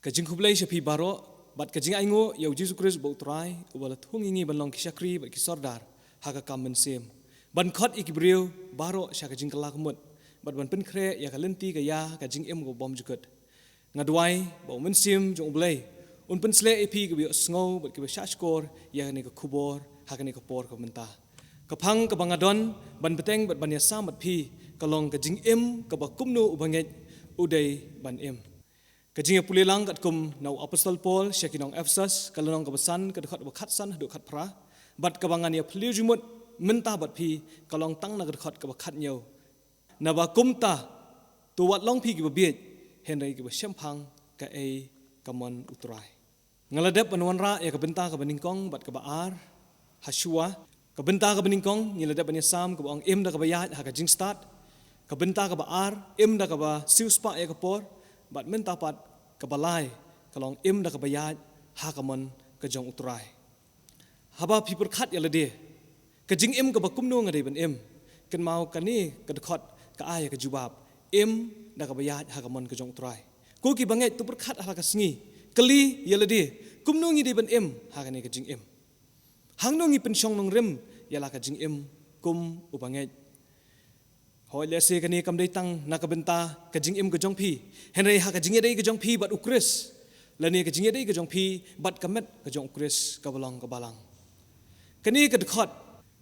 Kajing kublai shapi baro bat kajing aingo ya Jesus Christ bo trai ubala thung ingi ban long kisakri bat kisordar haka kamen sem ban khot ikibriu baro sha kajing kalakmut bat ban penkre ya kalenti ka ya kajing em go bom jukut ngadwai bo mensim jong blai un pensle epi ke bio sngo bat ke shashkor ya ne ka kubor haka ne ka por ka menta kapang ka bangadon ban beteng bat ban ya samat pi kalong kajing em kaba kumno Bangeit udai ban em kajing pulilang kat kum nau apostol Paul syakinong Ephesos kalong kabasan kadkhat bakhatsan hadu khat pra bat kabangan ya phliu jumut menta bat pi kalong tang na kadkhat kabakhat nyau Naba kumta tuwat long pi ki bieit hynrei ki shemphang kaei kamon U TRAI ngaladep panwanra ya ka Bynta ka baningkong bat ka baar hasua ka Bynta ka baningkong ngiladep ban sam ka bang em da ka bieit ha ka Jingstad ka Bynta ka baar em da ka ba siewspah ya ka por bat menta pat kabalai kalong em da ka bieit ha kamon ka jong U TRAI haba pi perkhat ya lade ka jing em ka ba kumno ngadai ban em kan mau kani kadkhot kaei ka jubab em da ka bieit ha kamon ka jong U TRAI ko ki Bangeit tu perkhat ha ka sngi kali ya lade kumno ngi de ban em ha ka ne ka jing em hang no ngi pensyong nong rem ya la ka jing em kum U Bangeit hoi le se kani kam dei tang na ka Bynta ka jing em ka jong pi hynrei ha ka jing dei ka jong pi bat ukris lani ka jing dei ka jong pi bat kamet ka jong ukris ka balong ka balang kani ka dkhot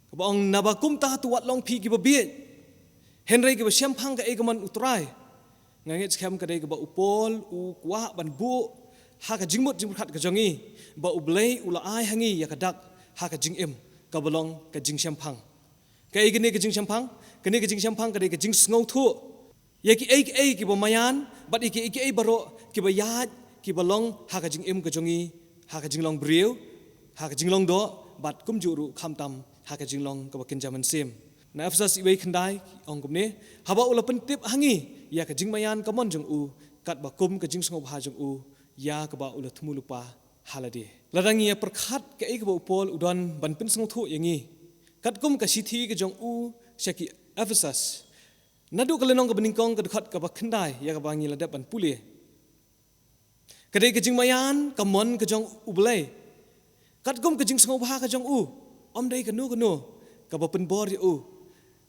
ka bang Naba kumta tu wat long pi ki ba bieit hynrei ki ba shemphang ka e ka man U TRAI ngangit skam ka dei ka ba upol u kwa ban bu ha ka jingmut jingkhat ka jongi ba ublei ula ai hangi ya ka dak ha ka jing em ka balong ka jing shemphang ka e gani ka jing shemphang kani ka jing shemphang ka dei ka jing sngo thu ya ki ei ki ba mayan bat iki ei baro ki ba iaid ki balong ha ka jing em ka jongi ha ka jing long briu ha ka jing long do bat kum juru kham tam ha ka jing long ka ba kinjaman sem na Ephesos ibai khandai ong kumne haba ula pentip hangi ya ka jing mayan ka mon jong u kat ba kum ka jing sngo bha jong u ya ka ba ula thmu lupa halade ladangi ya perkhat ka ei ka ba upol udon ban pin sngo thu yangi kat kum ka sithi ka jong u syaki Ephesos nadu kalenong ka beningkong ka dekhat ka ba khandai ya ka ba ngi ladap ban puli kadai ka jing mayan ka mon ka jong u blai kat kum ka jing sngo bha ka jong u om dai ka nu ka ba pen bor ya u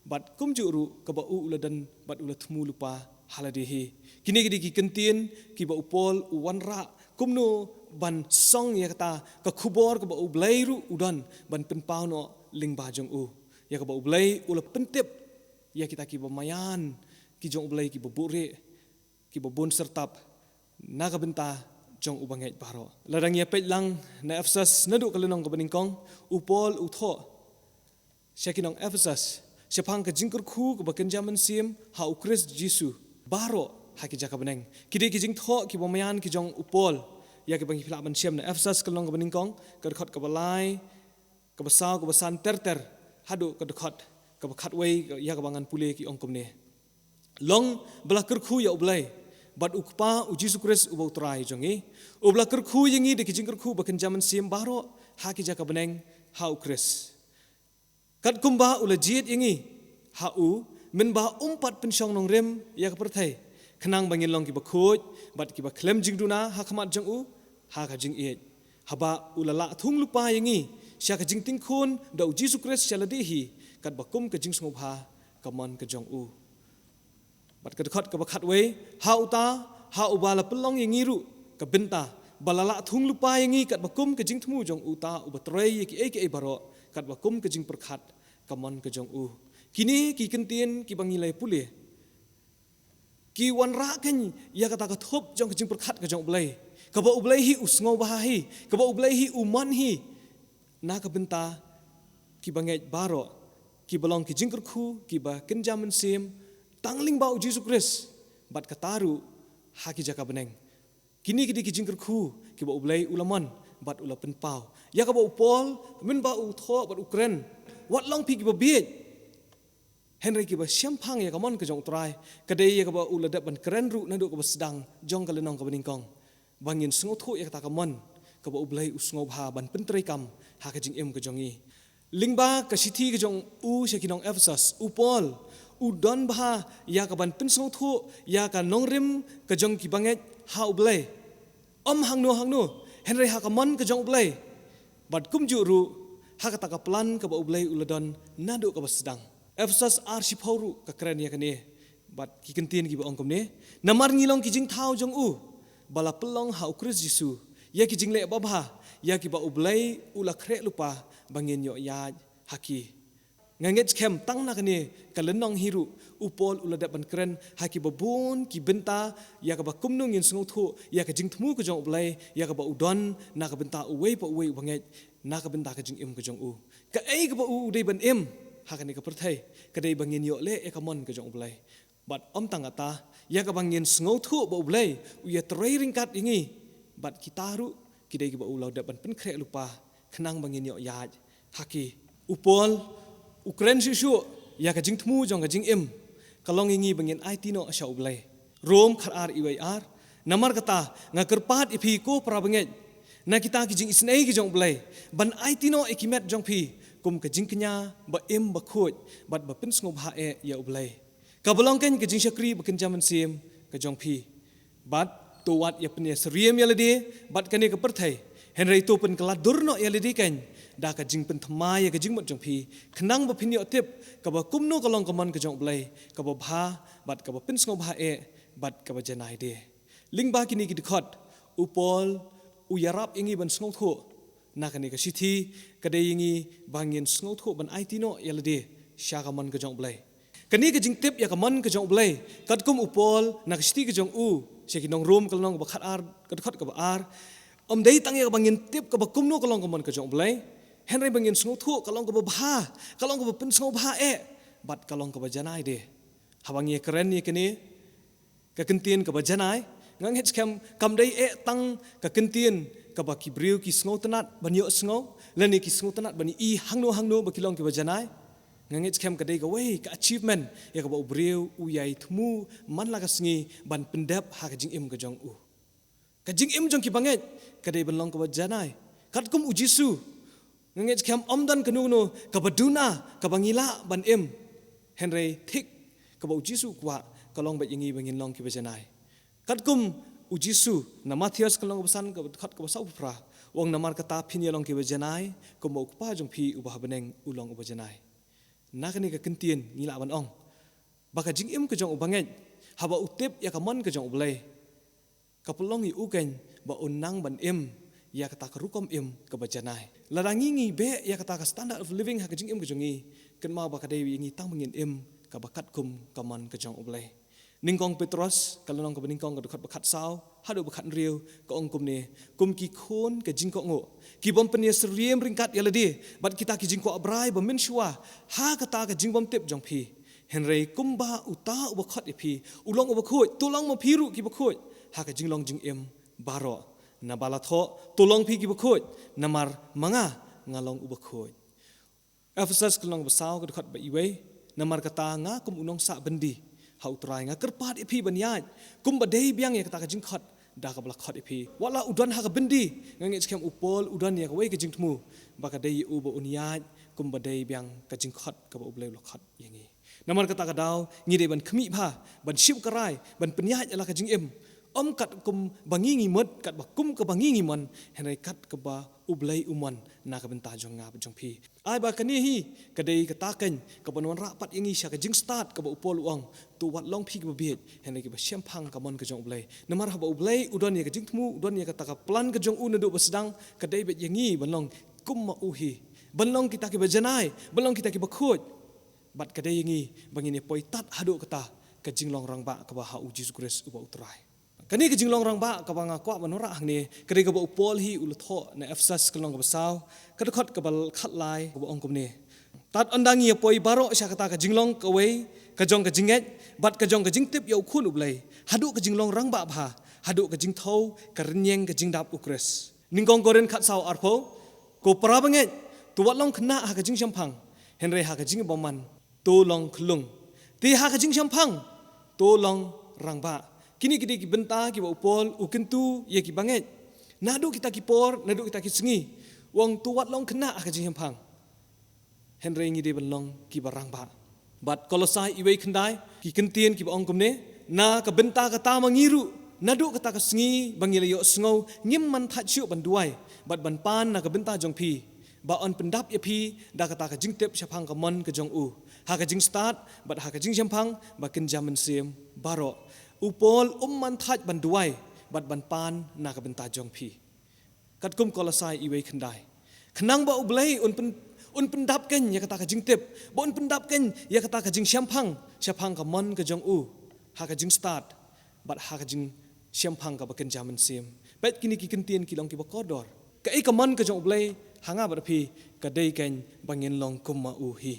bat kum juru ka ba u uladan bat ula thmu lupa halade hi kini ki kentin ki ba upol u wanra kumno ban song ya kata ka khubor ka ba u blai ru udan ban pen pau no ling ba jong u ya ka ba u blai ula pentip ya kita ki ba mayan ki jong u blai ki ba bure ki ba bon sertap na ka Bynta jong U Bangeit baro ladang ya pet lang na Ephesos nadu kalenong ka beningkong upol u tho syakinong Ephesos shemphang ka jingkur khu ka ba kenjaman sim ha u Christ Jesus baro ha ki jaka beneng kide ki jing tho ki ba mayan ki jong upol ya ki bang hilak ban siam na Ephesos kalong ka beningkong ka dekhot ka balai ka basau ka basan ter hadu ka dekhot ka ba khatwei ya ka bangan pule ki ong komne long belakir khu ya ublai bat ukpa u Jesus Christ u U TRAI jongi u belakir khu yangi de ki jingkur khu ba kenjaman sim baro ha ki jaka beneng ha u Christ kat kumba ula jiet yangi ha u men ba umpat pensyong nong rem ya ka perthai khnang bangin long ki ba khoj bat ki ba klem jingduna ha khamat jong u ha ka jing iaid haba ulala thung lupa yangi sya ka jing ting khun da Jesus Christ chaladi hi kat ba kum ka jing sngo bha ka mon ka jong u bat ka dekhot ka ba khatwei ha uta ha ubala pelong yangi ru ka Bynta balala thung lupa yangi kat ba kum ka jing thmu jong u ta u ba trei ki ei baro kat ba kum ka jing perkhat ka mon ka jong u kini ki kentin ki bangilai pule ki wanra kan ya kata ka thop jong ka jing perkhat ka jong blai ka ba ublai hi usngo ba hi ka ba ublai hi uman hi na ka Bynta ki Bangeit baro ki balong ki jingkur khu ki ba kenjaman sim tangling ba u Jesus Christ bat ka taru ha ki jaka beneng kini ki jingkur khu ki ba ublai ulaman bat ula pen pau ya ka ba upol men ba u tho bat ukren wat long pi ki ba bieit hynrei ki ba shemphang ya ka mon ka jong U TRAI kadai ya ka ba ula dap ban keren ru na du ka ba sedang jong ka lenong ka beningkong bangin sngo thu ya ka ta ka mon ka ba ublai usngo bha ban pen trei kam ha ka jing em ka jongi lingba ka sithi ka jong u syakinong Ephesos upol u don bha ya ka ban pen sngo thu ya ka nong rim ka jong ki Bangeit ha ublai hangno hynrei hakamon ke jong ublei bat kum juru hakata ka plan ka ba ublei uladon nado ka basdang Ephesos arshiphoru ka krania kane bat kikentin ki ba ongkom ne namar ngilong ki jing thau jong u bala pelong ha ukris Yesu ya ki jing le babha ya ki ba ublei ula kre lupa bangin yo iaid haki nganget kem tang na kane kalenong hiru upol uladat ban kren haki babun ki Bynta ya ka ba kumno ngin sngo thu ya ka jing thmu ka jong ublei ya ka ba udon na ka Bynta uwei pa uwei banget na ka Bynta ka jing im ka jong u kaei ka ba u dei ban im hakani ka perthai ka dei bangin yo le e ka mon ka jong ublei bat tangata ya ka bangin sngo thu ba ublei u ya TRAI ringkat ingi bat kitaru ki dei ka ba u laudat ban pen kre lupa khnang bangin yo iaid haki upol ukren shu ya ka jing thmu jong ka jing im kalong ingi bangin aitino asha ublei rom khar iwai namar kata ngakerpat ipi ko pra banget na kita ki jing isnei ki jong ublei ban aitino ikimet jong pi kum ka jing knya ba im ba khoj bat ba pin sngob ha e ya ublei ka bolong ken ka jing shakri ba ken jaman sim ka jong pi bat to wat ya pen ya seriem ya ledi bat kane ka perthai hynrei to pen kala durno ya ledi ken da ka jing pen thmai ya ka jing mat jong pi khnang ba phin yo tip ka ba kumno kalong kamon ka jong ublei ka ba bha bat ka ba pin sngob ha e bat ka ba janai de lingba kini ki dikhot upol uyarap ingi ban sngob tho na kani ka sithi kade ingi bangin sngob tho ban aitino ya ledi sha ka mon ka jong ublei kani ka jing tip ya ka mon ka jong ublei kat kum upol na ka sithi ka jong u sheki nong rom kalong ba khat ar ka khot ka ba ar dei tang ya bangin tip ka ba kumno kalong ka mon ka jong ublei hynrei bangin sngob tho kalong ka ba bha kalong ka ba pin sngob bha e bat kalong ka ba janai de habang ye keren ni kani ka kentien ka ba janai ngang het kam dei e tang ka kentien ka ba ki briu ki sngob tanat ban yo sngob lani ki sngob tanat ban I hangno ba kilong ki ba janai ngang het ka dei ka wei ka achievement ya ka ba briu u yai thmu man la ka sngi ban pendap ha ka jing im ka jong u ka jing im jong ki banget ka dei ban long ka ba janai kat kum u Yesu nganget kem omdan kanu ka baduna ka bangila ban im hynrei thik ka ba Yesu kwa kalong ba ingi bangin long ki ba janai kat kum u Yesu na Matthias kalong ba san ka khat ka ba sau pra wong namar ka ta phin ya long ki ba janai ko mo pa jong phi u ba baneng u long u ba janai na kani ka kentien ngila ban ong ba ka jing im ka jong u banget haba utip ya ka mon ka jong ublei ka pelong I u ken ba unang ban im ya kata ka rukom im ka ba janai ladangi ngi be ya kata ka standard of living ha ka jing im ka jongi ken ma ba ka dei ngi tang mangin im ka ba kat kum ka man ka jong ublei ningkong Petros kalong ka ningkong ka khat ba khat sao hadu ba khat riu ka ong kum ne kum ki khon ka jing ko ngo ki bom pen ya seriem ringkat ya ledi bat kita ki jing ko abrai ba min shwa ha kata ka jing bom tip jong phi hynrei kumba uta u ba khat ipi ulong u ba khoi tulong ma phiru ki ba khoi ha ka jing long jing im baro na bala tho tulong phi ki ba khoj namar manga ngalong u ba khoj Ephesos kalong ba sao ka khat ba iwe namar kata nga kum unong sa bendi ha U TRAI nga kerpat ipi ban yaid kum ba dei biang ya kata ka jing khat da ka bla khat ipi wala udon ha ka bendi ngange skem upol udon ya ka wei ka jing thmu ba ka dei u ba uniad kum ba dei biang ka jing khat ka ba ublei lo khat yangi namar kata ka daw ngi dei ban khmi bha ban ship karai ban penyat ala ka jing im kat kum bangingi mot kat ba kum ka bangingi man hynrei kat ka ba ublei uman na ka Bynta jong nga jong phi ai ba kani hi ka dei ka taken ka banwan rapat ingi sha ka Jingstad ka ba upol uang tu wat long phi ka ba bieit hynrei ka ba shemphang ka mon ka jong ublei namar ha ba ublei udon ya ka jing thmu udon ya ka ta ka plan ka jong u na do ba sedang ka dei bet yangi banlong kum ma u hi banlong kita ki ba janai banlong kita ki ba khoj bat ka dei yangi bangini poitat hadu kata ka jinglong rang ba ka ba ha u Jesus Christ u ba U TRAI kani ka jinglong rang ba ka ba nga kwa banora ang ni kadi ka ba upol hi ulutho na Ephesos kalong ka basaw ka khot ka bal khat lai ka ba ong kum ni tat andangi poi baro sha kata ka jinglong ka wei ka jong ka jinget bat ka jong ka jingtip yau khun ublei hadu ka jinglong rang ba bha hadu ka jing thau ka renyeng ka jingdap ukres ningkong goren khat saw arpo ko pra banget tu wat long khna ha ka jing shemphang hynrei ha ka jing boman tu long khulung ti ha ka jing shemphang tu long rang ba kini kita ki Bynta ki ba upol ukentu ye ki Bangeit nadu kita ki por nadu kita ki sengi wong tuwat long kena ka jing shemphang hynrei ngi de ban long ki barang ba bat kolosai iwei khandai ki kentien ki ba ong kumne na ka Bynta ka ta mangiru nadu kata kesengi bangil yo sngau ngim man that chiu ban duai bat ban pan na ka Bynta jong pi ba on pendap ya pi da kata ka jingtep shemphang ka mon ka jong u ha ka Jingstad bat ha ka jing shemphang ba kin jaman sim baro upol man that ban duai bat ban pan na ka Bynta jong pi kat kum kolosai iwe khandai khnang ba ublei un pendap ken ya kata ka jingtep ba un pendap ken ya kata ka jing shemphang ka mon ka jong u ha ka Jingstad bat ha ka jing shemphang ka ba kin jaman sim bet kini ki kentien ki long ki ba kodor kaei ka mon ka jong ublei hanga ba pi ka dei ken bangin long kumma u hi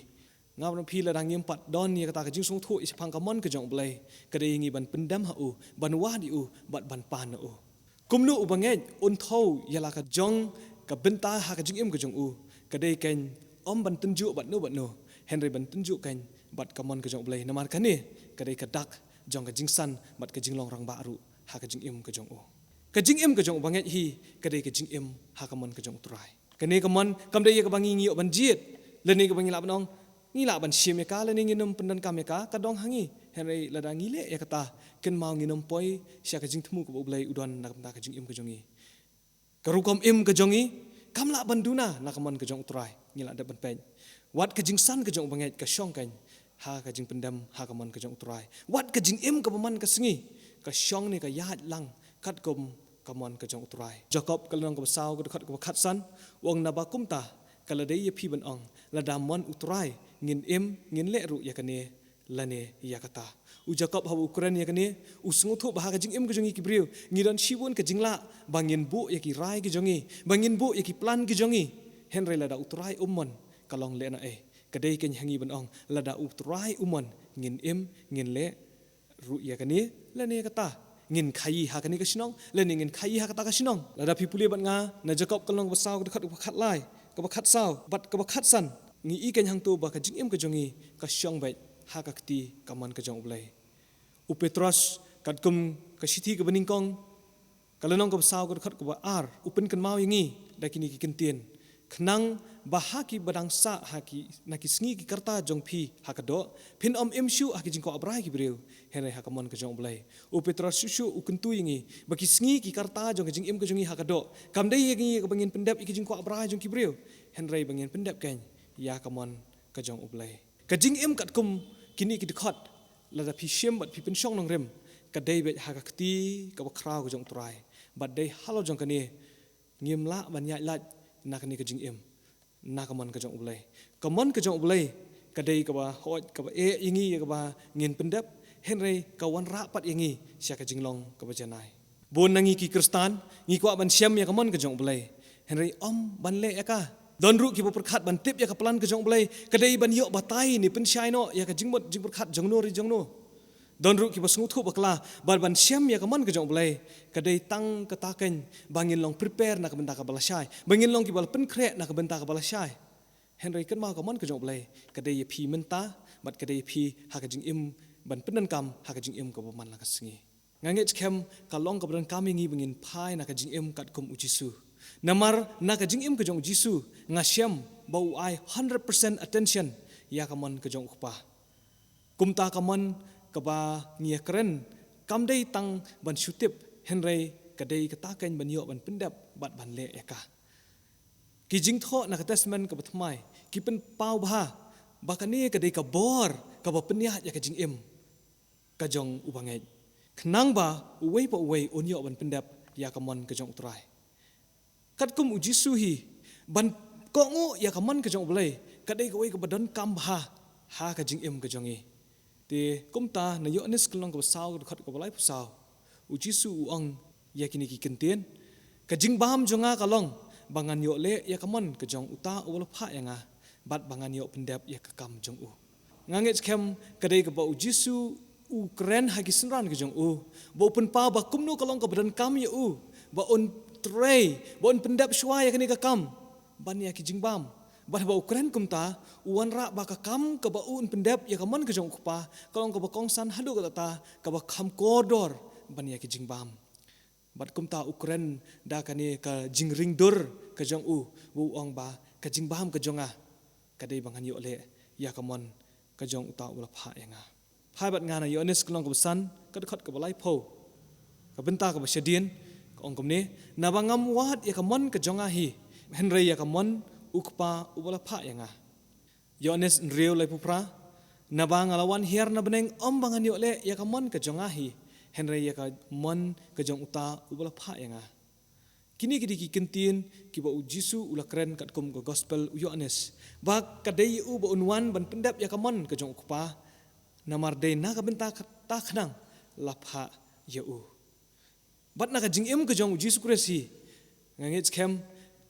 ngam pi la dang yem pat don ya kata ka jing sung thu i shemphang ka mon ka jong ublei ka dei ngi ban pendam ha u ban wa di u bat ban pan u kumnu u Bangeit un thau ya la ka jong ka Bynta ha ka jing im ka jong u ka dei ken om ban tunju bat no hynrei ban tunju ken bat ka mon ka jong ublei namar ka ni ka dei ka dak jong ka jingsan bat ka jinglong rang ba ru ha ka jing im ka jong u ka jing im ka jong Bangeit hi ka dei ka jing im ha ka mon ka jong trai ka ne ka mon kam dei ka bangi ngi ban jiet le ne ka bangi la banong ngi la ban shim ka le ne ngi nom pendan kam ka dong hangi hynrei la da ngi le ya kata ken mau ngi nom poi sya ka jing thmu ka ublei udon na ka jing im ka jong i ka ru kom im ka jong i kam la ban duna na ka mon ka jong trai ngi la da ban pen wat ka jing san ka jong Bangeit ka shong kan ha ka jing pendam ha ka mon ka jong trai wat ka jing im ka man ka singi ka shong ni ka yahat lang kat kom ka mon ka jong trai Jacob ka lang ka saw ka khat ka khat san wong Naba kumta ka la dei ya pi ban ong la da mon utrai ngin im ngin le ru ya ka ne la ne ya kata u Jacob ha Ukraine ya ka ne u sungu thu ba ha ka jing im ka jong i ki briu ngi don shibun ka jingla bangin bu ya ki rai ki jong i bangin bu ya ki plan ki jong i hynrei la da utrai mon ka long le na e ka dei ken hangi ban ong la da utrai mon ngin im ngin le ru ya ka ne la ne kata ngin kaei ha ka ni ka sinong le ni ngin kaei ha kata ka sinong la da pi puli ban nga na Jacob ka long ba saw ka khat lai ka ba khat saw bat ka ba khat san ngi i ken hang tu ba ka jing im ka jong i ka shong bai ha ka kti ka man ka jong ublei u Petros kat kum ka sithi ka baning kong ka lenong ka saw ka khat ka ba ar upen kan mau yangi da kini ki kentien khnang bahaki badang sa haki naki sngi ki karta jong phi hakado phin im shu haki jing ko abrai ki breu hynrei hakamon ka jong blai u Petros shu u kuntu yingi baki sngi ki karta jong jing im ka jongi hakado kamdei yingi ka bangin pendap ki jing ko abrai jong ki breu hynrei bangin pendap ken ya kamon ka jong ublai ka jing im kat kum kini ki dikhat la da phi shem bat phi pen shong nong rem ka dei be hakakti ka ba khrau ka jong trai bat dei halo jong ka ni ngim la ban ya la na ka ni ka jing im na kamon ka jong ublai kamon ka jong ublai ka dei ka ba hoj ka ba e yingi ka ba ngin pendap hynrei ka wan ra pat yingi sya ka jinglong ka ba janai bon nangi ki kristan ngi ko ban syam ya kamon ka jong ublai hynrei om ban le ka don ru ki bo perkhat ban tip ya ka plan ka jong ublai ka dei ban yo batai ni pen syai no ya ka jingmot jing perkhat jong no ri jong no don ru ki bo sungu thu bakla ban syam ya kamon ka jong ublai ka dei tang ka taken bangin long prepare na ka benda ka balasai bangin long ki bal pen kre na ka benda ka balasai hynrei kan ma kamon ka jong ublai ka dei phi menta bat ka dei phi ha ka jing im ban penan kam ha ka jing im ka bo man la ka singi ngange kem ka long ka ban kam ngi bangin phai na ka jing im kat kum u Jisu namar na ka jing im ka jong Jisu ngasyam bau ai 100% attention ya kamon ka jong ukpa kumta kamon ka ba ngia keren kam dei tang ban shutip hynrei ka dei ka taken ban yo ban pendap bat ban le eka ki jing tho na ka testament ka bathmai ki pen pau ba ka ni ka dei ka bor ka ba penya ya ka jing im ka jong u Bangeit khnang ba uwei pa uwei on yo ban pendap ya ka mon ka jong trai kat kum u Jisu hi ban ko ngo ya ka mon ka jong ublai ka dei ka wei ka badon kam ha ka jing im ka jong i te kumta na yo anis klong ka saw ka khat ka balai pusaw u Jisu u ong ya kini ki kentien ka jing bam jonga ka long bangan yo le ya ka mon ka jong uta u la pha ya nga bat bangan yo pendap ya ka kam jong u ngange kem ka dei ka ba u Jisu u kren ha ki sunran ka jong u bo pen pa ba kumno ka long ka badan kam ya u ba on TRAI ba on pendap shwa ya kini ka kam ban ya ki jing bam ba ba ukren kumta uan ra ba ka kam ka ba un pendap ya ka mon ka jong kupa kalong ka ba kongsan hadu ka ta ka ba kham kodor ban ya ki jing bam bat kumta ukren da ka ni ka jing ring dur ka jong u bu ong ba ka jing bam ka jonga ka dei bangan yo le ya ka mon ka jong uta ula pha ya nga phai bat nga na yo nis kalong ka san ka khat ka balai pho ka Bynta ka basyadien ka ongkom ni Naba ngam wat ya kamon ka jongahi hynrei ya kamon ukpa ubala pha yanga Yones nriu lai pupra Naba ngalawan hiar na beneng bangan yo le ya kamon ka jongahi hynrei ya kamon ka jong uta ubala pha yanga kini ki kentin ki ba Jisu ula keren kat kum go gospel Yones ba kadai u ba unwan ban pendap ya kamon ka jong ukpa namar dei na ka Bynta ta khnang lapha ya u bat na ka jingim ka jong Jisu Kristi ngangit kem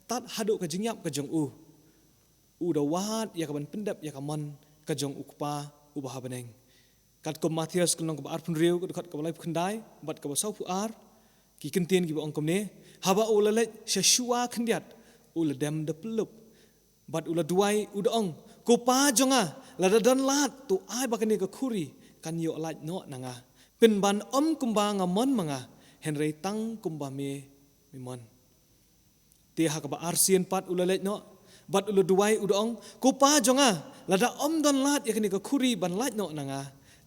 tat hadu ka jingyap ka jong u da wat ya ka ban pendap ya kamon ka jong ukpa ubah beneng kat kum Matius kunong ka ar pun riu kat ka balai khandai bat ka basau pu ar ki kentin ki ba ongkom ne haba ulale shashua khandiat uladem de pelup bat ula duai udaong ko pa jonga la dan lat tu ai bakani ka khuri kan yo laj no nanga pin ban kumba ngamon manga hynrei tang kumba me mimon ti ha ka ba arsien pat ulale no bat ula duai udaong ko pa jonga la da don lat yakani ka khuri ban laj no nanga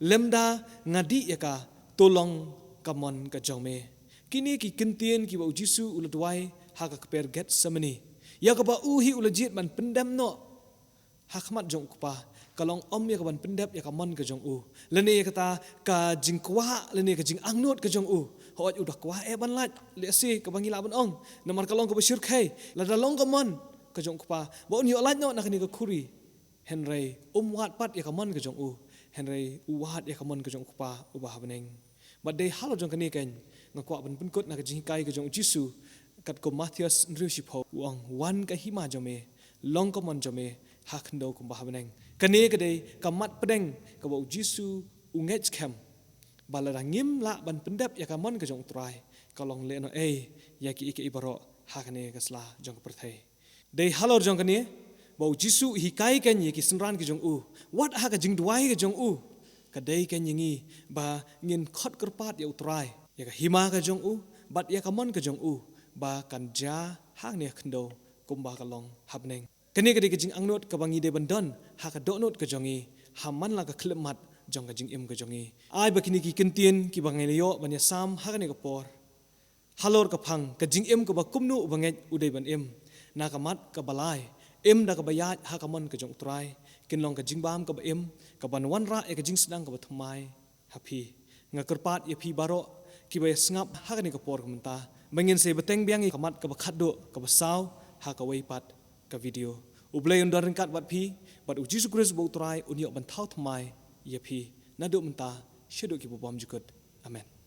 lemda ngadi yaka tolong kamon ka jome kini ki kentien ki ba Jisu ula duai ha ka per get semeni ya ka ba uhi ula jit ban pendam no hakmat jong kupa kalong ya ka ban pendap ya ka mon ka jong u lene kata ka jingkwa lene ka jing angnot ka jong u hoj udah kwa ban lat le si ka bangila ban ong namar kalong ka basyur khai la da long ka mon ka jong kupa ba un yo lat no na kani ka khuri hynrei wat pat ya ka mon ka jong u hynrei wat ya ka mon ka jong kupa ubah beneng but dei halo jong kani kan ngakwa ban penkut na ka jing kai ka jong Jisu kat ko Matius nriusipho uang wan ka hima jome long ka mon jome hakndo kum bahabeneng kane ka dei kamat pedeng ka ba Jisu unget kem balada ngim la ban pendap ya ka mon ka jong trai kalong le no ya ki ike ibaro hakane ka sla jong perthai dei halo jong kani ba Jisu hikai kan ye ki senran ka jong wat ha ka jing duai ka jong kadai kan yingi ba ngin khot kerpat ya utrai ya ka hima ka jong bat ya ka mon ka jong ba kan ja hang ne khndo kumba ka long habneng kani ka jing angnot ka bangi de bandon ha ka donot ka jongi haman la ka khlemat jong ka jing im ka jongi ai ba kini ki kentien ki bangai leyo ban ya sam ha ka ne ka por halor ka phang ka jing im ka ba kumnu banget udai ban im na ka mat ka balai im da ka bayat ha ka mon ka jong trai kin long ka jing bam ka ba im ka ban wan ra ya ka jing sedang ka ba thmai happy ngakerpat ya phi baro kiba sngap ha ka ni ka por kumta mangin se beteng biang i kamat ka ba khaddo ka ba saw ha ka wei pat ka video ublei undar ringkat bat phi bat u Jisu Kristus bo trai unyo ban thau thmai ya phi na do menta shedo ki bo bom jukut amen